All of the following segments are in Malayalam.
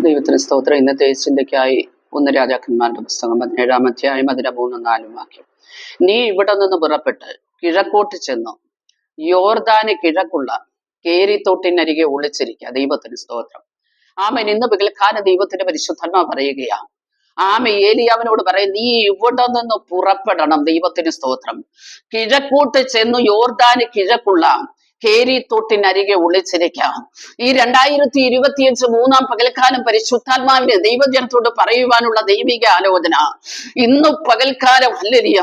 ദൈവത്തിന് സ്തോത്രം. ഇന്നത്തെ ചിന്തയ്ക്കായി 1 രാജാക്കന്മാരുടെ പുസ്തകം 17-ാം അധ്യായം 3-4 വാക്യം. നീ ഇവിടെ നിന്ന് പുറപ്പെട്ട് കിഴക്കോട്ട് ചെന്നു യോർദാന് കിഴക്കുള്ള കേരിത്തോട്ടിനരികെ ഒളിച്ചിരിക്കുക. ദൈവത്തിന് സ്തോത്രം. ആമേൻ. ഇന്ന് പകൽക്കാലം ദൈവത്തിന്റെ പരിശുദ്ധാത്മാവ് പറയുകയാ. ഏലിയാവിനോട് പറയും, നീ ഇവിടെ നിന്ന് പുറപ്പെടണം. ദൈവത്തിന് സ്തോത്രം. കിഴക്കോട്ട് ചെന്നു യോർദാന് കിഴക്കുള്ള കേരിത്തോട്ടിനരികെ ഒളിച്ചിരിക്കാം. ഈ 2025 മൂന്നാം പകൽക്കാലം പരിശുദ്ധാത്മാവിന്റെ ദൈവജനത്തോട് പറയുവാനുള്ള ദൈവിക ആലോചന ഇന്ന് പകൽക്കാലം. ഹല്ലേലൂയ.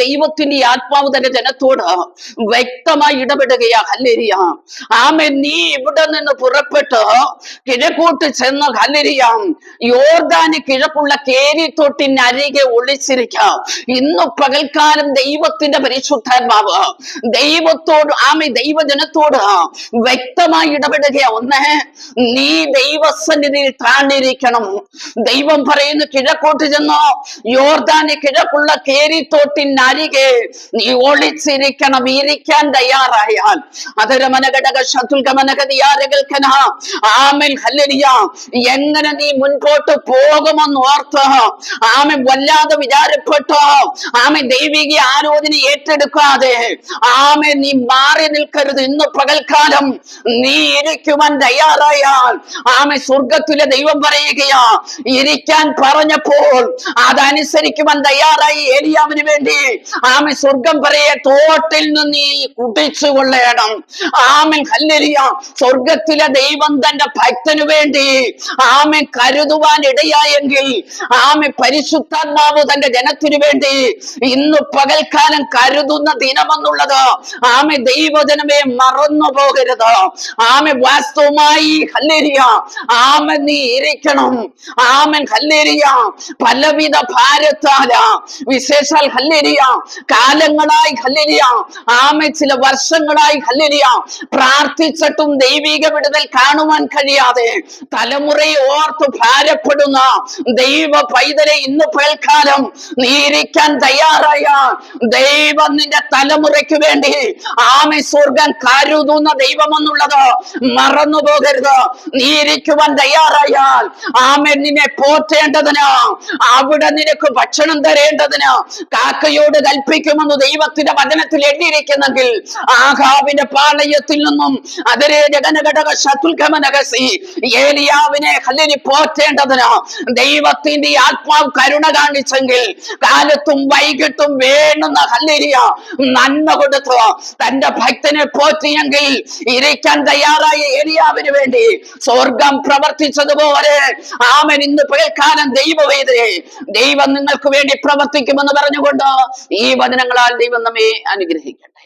ദൈവത്തിന്റെ ആത്മാവ് തന്റെ ജനത്തോട് വ്യക്തമായി ഇടപെടുകയാ. ഹല്ലേലൂയ. നീ ഇവിടെ നിന്ന് പുറപ്പെട്ട് കിഴക്കോട്ട് ചെന്ന് ഹല്ലേലൂയ യോർദാന് കിഴക്കുള്ള കേരിത്തോട്ടിനരികെ ഒളിച്ചിരിക്കാം. ഇന്ന് പകൽക്കാലം ദൈവത്തിന്റെ പരിശുദ്ധാത്മാവ് ദൈവത്തോട് ദൈവജനത്തോട് വ്യക്തമായി ഇടപെടുക. ഒന്ന്, നീ ദൈവസന്നിധിയിൽ താഴ്ന്നിരിക്കണം. ദൈവം പറയുന്നു, കിഴക്കോട്ട് ചെന്നോ യോർദാന് കിഴക്കുള്ള കേരിത്തോട്ടിനരികെ നീ ഒളിച്ചിരിക്കണം. ഇരിക്കാൻ തയ്യാറായാൽ എങ്ങനെ നീ മുൻപോട്ട് പോകുമെന്ന് ഓർത്ത് വല്ലാതെ വിചാരപ്പെട്ടോ ദൈവിക ആലോചന ഏറ്റെടുക്കാതെ നീ മാറി നിൽക്കരുത്. ഇന്ന് പകൽക്കാലം നീ ഇരിക്കുവാൻ തയ്യാറായാൽ സ്വർഗത്തിലെ ദൈവം പറയുകയാ, ഇരിക്കാൻ പറഞ്ഞപ്പോൾ അതനുസരിക്കുവാൻ തയ്യാറായി ഏലിയാവിന് വേണ്ടി സ്വർഗം പറയെ, തോട്ടിൽ നിന്ന് നീ കുടിച്ചു കൊള്ളണം. ഹല്ലേലൂയ. സ്വർഗത്തിലെ ദൈവം തന്റെ ഭക്തനു വേണ്ടി കരുതുവാൻ ഇടയായെങ്കിൽ പരിശുദ്ധാത്മാവ് തന്റെ ജനത്തിനു വേണ്ടി ഇന്ന് പകൽക്കാലം കരുതുന്ന ദിനമെന്നുള്ളത് ദൈവജനമേ മറന്നു പോകരുത്. വാസ്തവമായി ഹല്ലേലൂയ നീ ഇരിക്കണം. ഹല്ലേലൂയ. പലവിധ ഭാരത്താല വിശേഷാൽ ഹല്ലേലൂയ കാലങ്ങളായി ഹല്ലേലൂയ ചില വർഷങ്ങളായി ഹല്ലേലൂയ പ്രാർത്ഥിച്ചിട്ടും ദൈവിക വിടുതൽ കാണുവാൻ കഴിയാതെ തലമുറയെ ഓർത്ത് ഭാരപ്പെടുന്ന ദൈവ പൈതലെ ഇന്ന് പകൽക്കാലം നീ ഇരിക്കാൻ തയ്യാറായ ദൈവം നിന്റെ തലമുറയ്ക്ക് വേണ്ടി സ്വർഗം കരുതുന്ന ദൈവമെന്നുള്ളത് മറന്നു പോകരുത്. നീ ഇരിക്കുവാൻ തയ്യാറായാൽ നിന്നെ പോറ്റേണ്ടതിന്, അവിടെ നിനക്ക് ഭക്ഷണം തരേണ്ടതിന് കാക്കയോട് കൽപ്പിക്കുമെന്ന് ദൈവത്തിന്റെ വചനത്തിൽ എണ്ണിയിരിക്കുന്നെങ്കിൽ ആഹാബിന്റെ പാളയത്തിൽ നിന്നും അതരേ ജഗനഘടക ശത്രുഘമനകസി ഏലിയാവിനെ ഹല്ലേലൂയ പോറ്റേണ്ടതിന് ദൈവത്തിന്റെ ആത്മാവ് കരുണ കാണിച്ചെങ്കിൽ കാലത്തും വൈകിട്ടും വേണ്ടുന്ന ഹല്ലേലൂയ നന്മ കൊടുത്ത് തന്റെ ഭക്തനെ പോറ്റിയെങ്കിൽ ഇരിക്കാൻ തയ്യാറായ ഏലിയാവിന് വേണ്ടി സ്വർഗം പ്രവർത്തിച്ചതുപോലെ ഇന്ന് പകൽക്കാലം ദൈവം നിങ്ങൾക്ക് വേണ്ടി പ്രവർത്തിക്കുമെന്ന് പറഞ്ഞുകൊണ്ട് ഈ വചനങ്ങളാൽ ദൈവം നമ്മെ അനുഗ്രഹിക്കട്ടെ.